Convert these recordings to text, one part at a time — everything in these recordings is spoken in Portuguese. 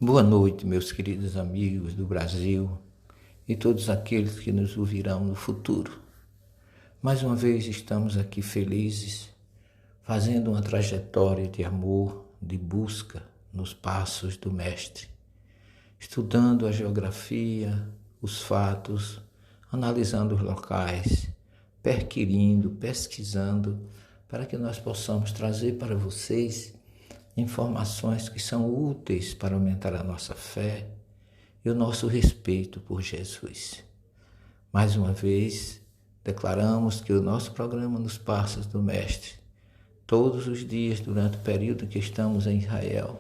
Boa noite, meus queridos amigos do Brasil e todos aqueles que nos ouvirão no futuro. Mais uma vez estamos aqui felizes, fazendo uma trajetória de amor, de busca nos passos do Mestre, estudando a geografia, os fatos, analisando os locais, perquirindo, pesquisando, para que nós possamos trazer para vocês informações que são úteis para aumentar a nossa fé e o nosso respeito por Jesus. Mais uma vez, declaramos que o nosso programa Nos Passos do Mestre, todos os dias durante o período que estamos em Israel,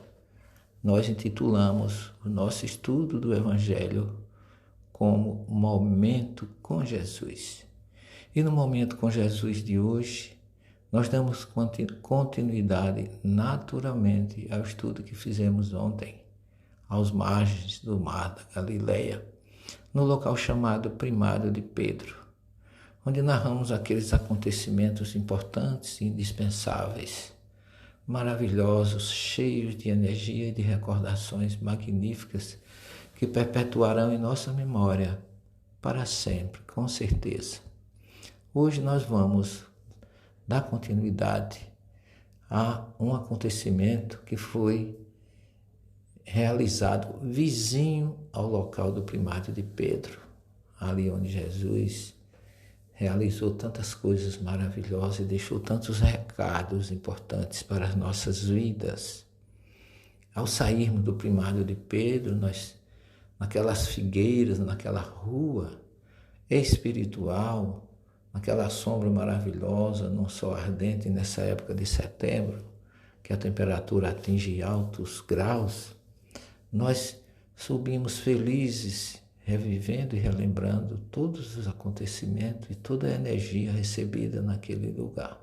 nós intitulamos o nosso estudo do Evangelho como Momento com Jesus. E no Momento com Jesus de hoje, nós damos continuidade naturalmente ao estudo que fizemos ontem, aos margens do Mar da Galileia, no local chamado Primário de Pedro, onde narramos aqueles acontecimentos importantes e indispensáveis, maravilhosos, cheios de energia e de recordações magníficas que perpetuarão em nossa memória para sempre, com certeza. Hoje nós vamos dar continuidade a um acontecimento que foi realizado vizinho ao local do Primário de Pedro, ali onde Jesus realizou tantas coisas maravilhosas e deixou tantos recados importantes para as nossas vidas. Ao sairmos do Primário de Pedro, nós, naquelas figueiras, naquela rua espiritual, naquela sombra maravilhosa, num sol ardente nessa época de setembro, que a temperatura atinge altos graus, nós subimos felizes, revivendo e relembrando todos os acontecimentos e toda a energia recebida naquele lugar.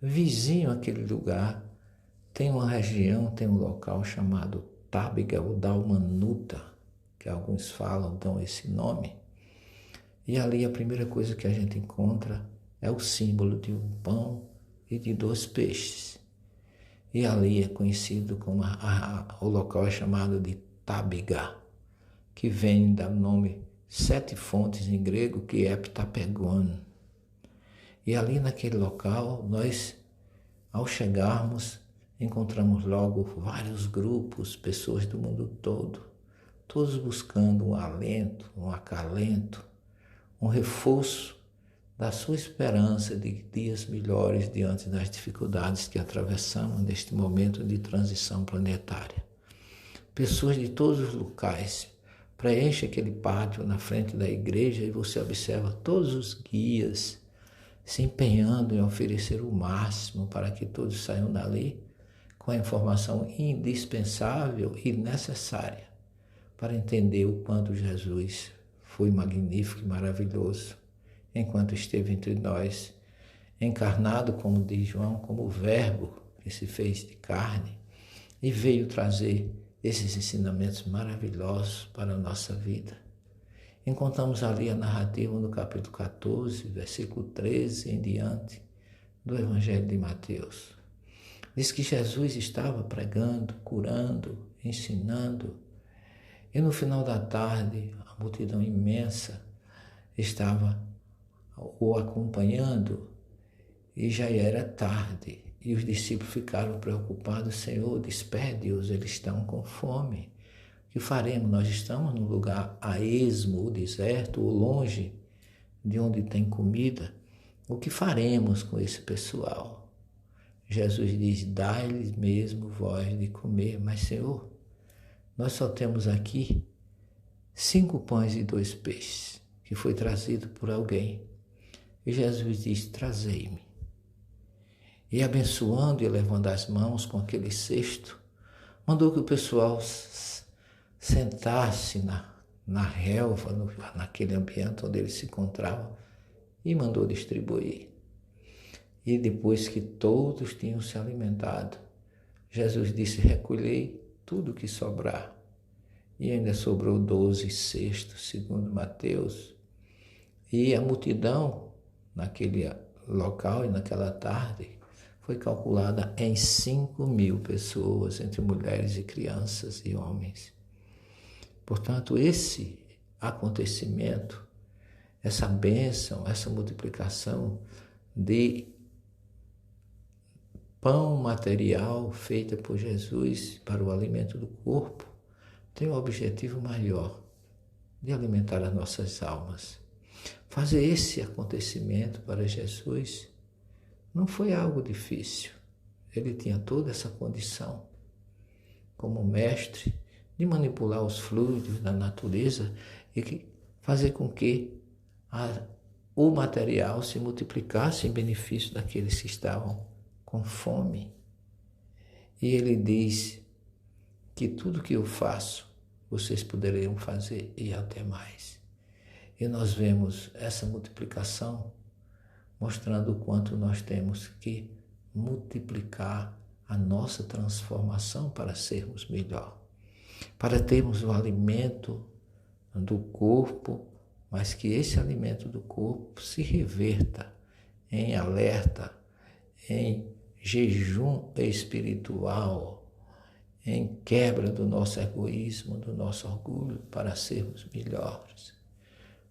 Vizinho àquele lugar tem uma região, tem um local chamado Tábiga ou Dalmanuta, que alguns falam, dão esse nome. E ali a primeira coisa que a gente encontra é o símbolo de um pão e de 2 peixes. E ali é conhecido como o local é chamado de Tábiga, que vem do nome 7 fontes em grego, que é Ptapegon. E ali naquele local, nós, ao chegarmos, encontramos logo vários grupos, pessoas do mundo todo, todos buscando um alento, um acalento, um reforço da sua esperança de dias melhores diante das dificuldades que atravessamos neste momento de transição planetária. Pessoas de todos os locais preenchem aquele pátio na frente da igreja e você observa todos os guias se empenhando em oferecer o máximo para que todos saiam dali com a informação indispensável e necessária para entender o quanto Jesus foi magnífico e maravilhoso enquanto esteve entre nós, encarnado, como diz João, como o Verbo que se fez de carne e veio trazer esses ensinamentos maravilhosos para a nossa vida. Encontramos ali a narrativa no capítulo 14, versículo 13 em diante do Evangelho de Mateus. Diz que Jesus estava pregando, curando, ensinando, e no final da tarde, a multidão imensa estava o acompanhando e já era tarde. E os discípulos ficaram preocupados. Senhor, despede-os, eles estão com fome. O que faremos? Nós estamos num lugar a esmo, deserto, ou longe de onde tem comida. O que faremos com esse pessoal? Jesus diz, dai-lhes mesmo vós de comer. Mas, Senhor, nós só temos aqui 5 pães e 2 peixes, que foi trazido por alguém. E Jesus diz, trazei-me. E abençoando e levando as mãos com aquele cesto, mandou que o pessoal sentasse na relva, naquele ambiente onde eles se encontravam, e mandou distribuir. E depois que todos tinham se alimentado, Jesus disse, recolhei tudo que sobrar. E ainda sobrou 12 cestos, segundo Mateus. E a multidão, naquele local e naquela tarde, foi calculada em 5.000 pessoas, entre mulheres e crianças e homens. Portanto, esse acontecimento, essa bênção, essa multiplicação de pão material feita por Jesus para o alimento do corpo, tem um objetivo maior, de alimentar as nossas almas. Fazer esse acontecimento para Jesus não foi algo difícil. Ele tinha toda essa condição, como mestre, de manipular os fluidos da natureza e fazer com que o material se multiplicasse em benefício daqueles que estavam com fome. E ele diz que tudo que eu faço, vocês poderiam fazer e até mais. E nós vemos essa multiplicação mostrando o quanto nós temos que multiplicar a nossa transformação para sermos melhor, para termos o alimento do corpo, mas que esse alimento do corpo se reverta em alerta, em jejum espiritual, em quebra do nosso egoísmo, do nosso orgulho, para sermos melhores.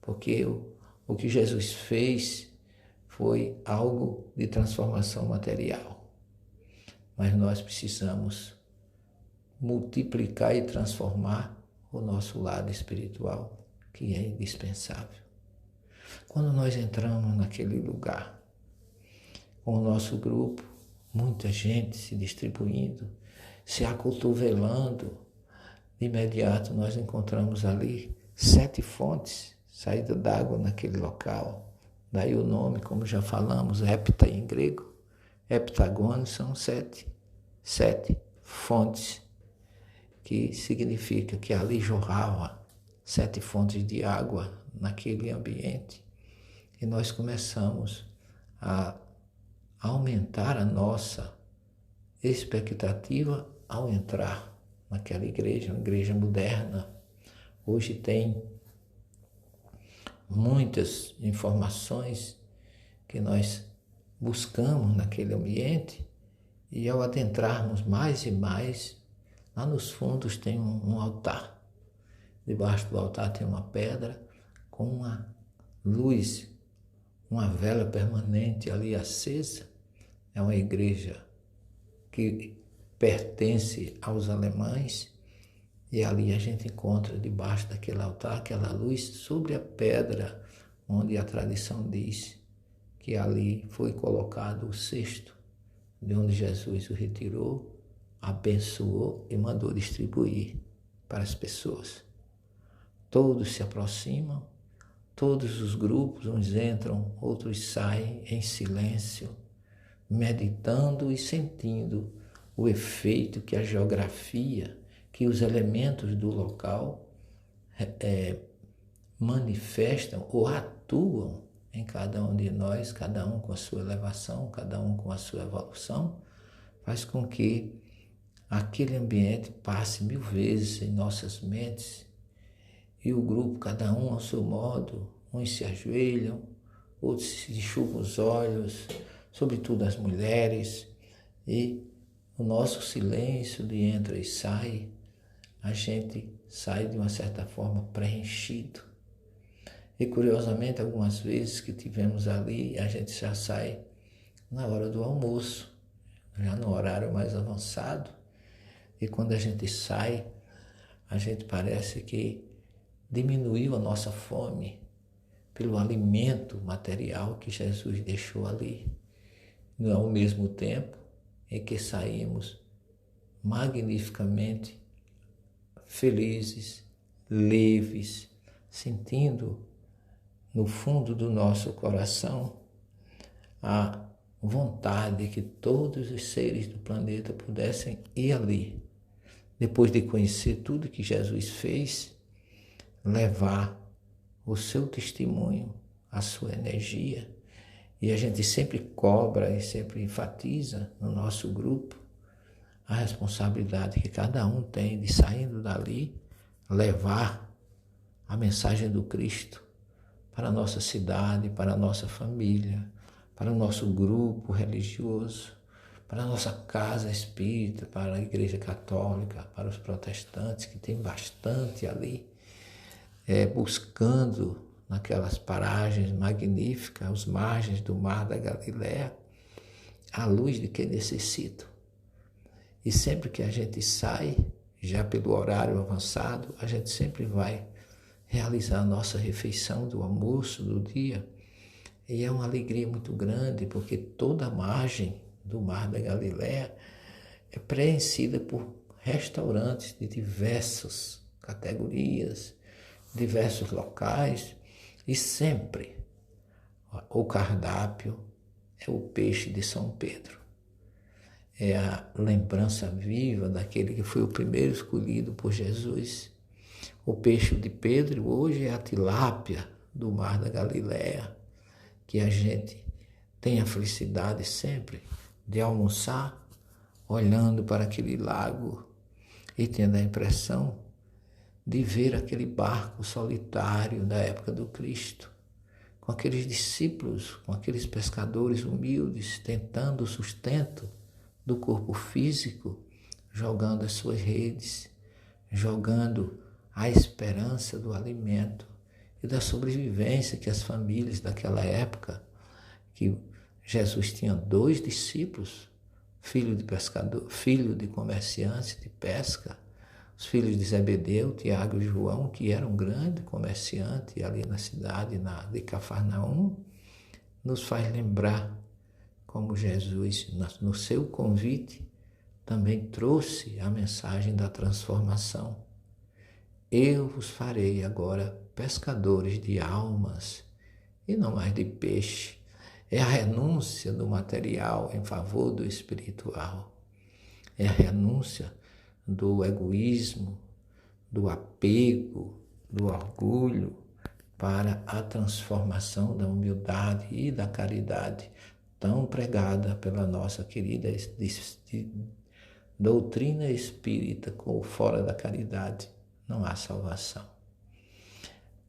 Porque o que Jesus fez foi algo de transformação material. Mas nós precisamos multiplicar e transformar o nosso lado espiritual, que é indispensável. Quando nós entramos naquele lugar, com o nosso grupo, muita gente se distribuindo, se acotovelando, de imediato nós encontramos ali 7 fontes, saída d'água naquele local. Daí o nome, como já falamos, hepta em grego, heptagônio são 7 fontes, que significa que ali jorrava 7 fontes de água naquele ambiente. E nós começamos a aumentar a nossa expectativa ao entrar naquela igreja, uma igreja moderna. Hoje tem muitas informações que nós buscamos naquele ambiente, e ao adentrarmos mais e mais, lá nos fundos tem um altar. Debaixo do altar tem uma pedra com uma luz, uma vela permanente ali acesa. É uma igreja que pertence aos alemães, e ali a gente encontra debaixo daquele altar aquela luz sobre a pedra, onde a tradição diz que ali foi colocado o cesto, de onde Jesus o retirou, abençoou e mandou distribuir para as pessoas. Todos se aproximam, todos os grupos, uns entram, outros saem em silêncio, meditando e sentindo o efeito que a geografia, que os elementos do local manifestam ou atuam em cada um de nós, cada um com a sua elevação, cada um com a sua evolução, faz com que aquele ambiente passe 1000 vezes em nossas mentes, e o grupo, cada um ao seu modo, uns se ajoelham, outros se enxugam os olhos, sobretudo as mulheres, e o nosso silêncio de entra e sai, a gente sai de uma certa forma preenchido. E curiosamente, algumas vezes que tivemos ali, a gente já sai na hora do almoço, já no horário mais avançado, e quando a gente sai, a gente parece que diminuiu a nossa fome pelo alimento material que Jesus deixou ali. E ao mesmo tempo em que saímos magnificamente felizes, leves, sentindo no fundo do nosso coração a vontade que todos os seres do planeta pudessem ir ali, depois de conhecer tudo que Jesus fez, levar o seu testemunho, a sua energia. E a gente sempre cobra e sempre enfatiza no nosso grupo a responsabilidade que cada um tem de, saindo dali, levar a mensagem do Cristo para a nossa cidade, para a nossa família, para o nosso grupo religioso, para a nossa casa espírita, para a Igreja Católica, para os protestantes, que tem bastante ali, buscando naquelas paragens magníficas, às margens do Mar da Galileia, a luz de quem necessita. E sempre que a gente sai, já pelo horário avançado, a gente sempre vai realizar a nossa refeição do almoço do dia. E é uma alegria muito grande, porque toda a margem do Mar da Galileia é preenchida por restaurantes de diversas categorias, diversos locais, e sempre o cardápio é o peixe de São Pedro. É a lembrança viva daquele que foi o primeiro escolhido por Jesus. O peixe de Pedro hoje é a tilápia do Mar da Galileia, que a gente tem a felicidade sempre de almoçar olhando para aquele lago e tendo a impressão de ver aquele barco solitário da época do Cristo, com aqueles discípulos, com aqueles pescadores humildes, tentando o sustento do corpo físico, jogando as suas redes, jogando a esperança do alimento e da sobrevivência que as famílias daquela época, que Jesus tinha 2 discípulos, filho de pescador, filho de comerciantes de pesca, os filhos de Zebedeu, Tiago e João, que eram grandes comerciantes ali na cidade de Cafarnaum, nos faz lembrar como Jesus, no seu convite, também trouxe a mensagem da transformação. Eu vos farei agora pescadores de almas e não mais de peixe. É a renúncia do material em favor do espiritual. É a renúncia do egoísmo, do apego, do orgulho, para a transformação da humildade e da caridade, tão pregada pela nossa querida doutrina espírita, com fora da caridade não há salvação.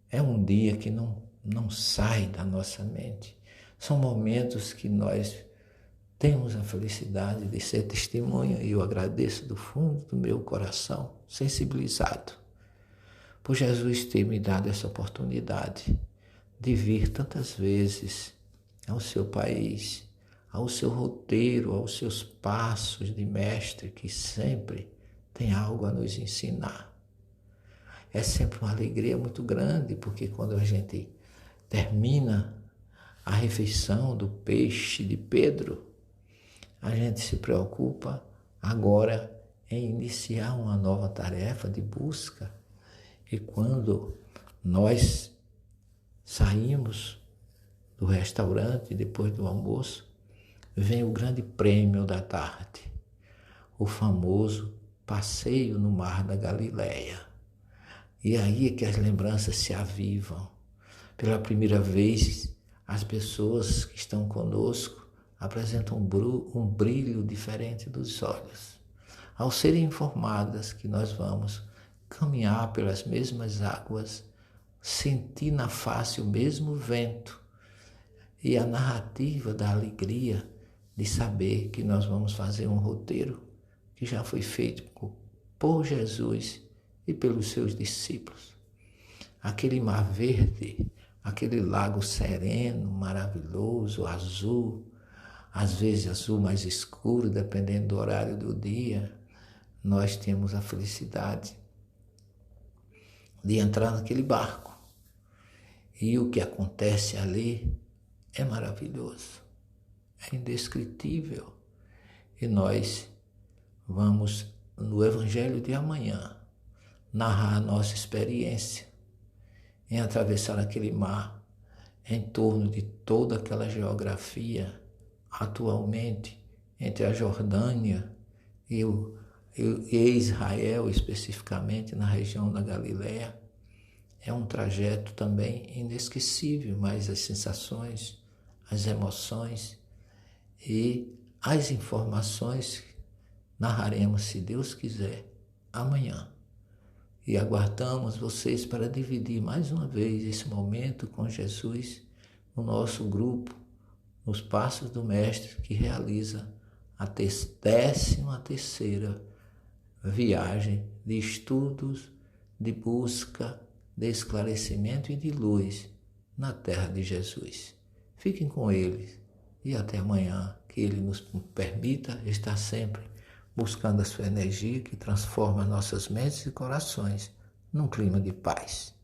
É um dia que não sai da nossa mente. São momentos que nós temos a felicidade de ser testemunha, e eu agradeço do fundo do meu coração, sensibilizado, por Jesus ter me dado essa oportunidade de vir tantas vezes ao seu país, ao seu roteiro, aos seus passos de mestre, que sempre tem algo a nos ensinar. É sempre uma alegria muito grande, porque quando a gente termina a refeição do peixe de Pedro, a gente se preocupa agora em iniciar uma nova tarefa de busca. E quando nós saímos do restaurante depois do almoço, vem o grande prêmio da tarde, o famoso passeio no Mar da Galileia. E aí é que as lembranças se avivam. Pela primeira vez, as pessoas que estão conosco apresentam um brilho diferente dos olhos. Ao serem informadas que nós vamos caminhar pelas mesmas águas, sentir na face o mesmo vento e a narrativa da alegria de saber que nós vamos fazer um roteiro que já foi feito por Jesus e pelos seus discípulos. Aquele mar verde, aquele lago sereno, maravilhoso, azul, às vezes azul mais escuro, dependendo do horário do dia, nós temos a felicidade de entrar naquele barco. E o que acontece ali é maravilhoso, é indescritível. E nós vamos, no Evangelho de amanhã, narrar a nossa experiência em atravessar aquele mar em torno de toda aquela geografia atualmente entre a Jordânia e Israel, especificamente na região da Galileia. É um trajeto também inesquecível, mas as sensações, as emoções e as informações narraremos, se Deus quiser, amanhã. E aguardamos vocês para dividir mais uma vez esse momento com Jesus no nosso grupo, nos passos do Mestre que realiza a 13ª viagem de estudos, de busca, de esclarecimento e de luz na terra de Jesus. Fiquem com Ele e até amanhã, que Ele nos permita estar sempre buscando a sua energia que transforma nossas mentes e corações num clima de paz.